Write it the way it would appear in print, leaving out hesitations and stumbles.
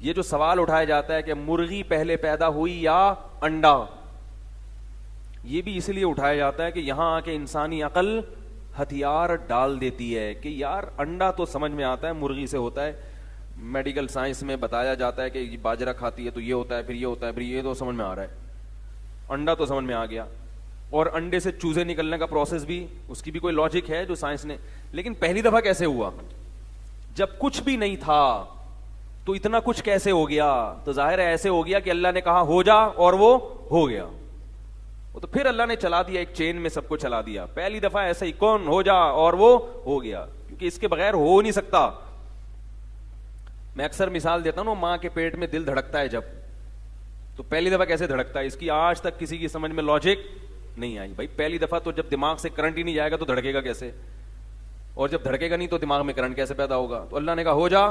ये जो सवाल उठाया जाता है कि मुर्गी पहले पैदा हुई या अंडा, ये भी इसलिए उठाया जाता है कि यहां आके इंसानी अकल हथियार डाल देती है कि यार अंडा तो समझ में आता है मुर्गी से होता है, मेडिकल साइंस में बताया जाता है कि बाजरा खाती है तो ये होता है, फिर ये होता है, फिर ये तो समझ में आ रहा है, अंडा तो समझ में आ गया। और अंडे से चूजे निकलने का प्रोसेस भी, उसकी भी कोई लॉजिक है जो साइंस ने, लेकिन पहली दफा कैसे हुआ? जब कुछ भी नहीं था तो इतना कुछ कैसे हो गया? तो जाहिर है ऐसे हो गया कि अल्लाह ने कहा हो जा और वो हो गया। वो तो फिर अल्लाह ने चला दिया, एक चेन में सबको चला दिया। पहली दफा ऐसे ही कौन हो जा और वो हो गया, क्योंकि इसके बगैर हो नहीं सकता। मैं अक्सर मिसाल देता हूं ना, मां के पेट में दिल धड़कता है जब, तो पहली दफा कैसे धड़कता है इसकी आज तक किसी की समझ में लॉजिक नहीं आई। भाई पहली दफा तो जब दिमाग से करंट ही नहीं जाएगा तो धड़केगा कैसे, और जब धड़केगा नहीं तो दिमाग में करंट कैसे पैदा होगा? तो अल्लाह ने कहा हो जा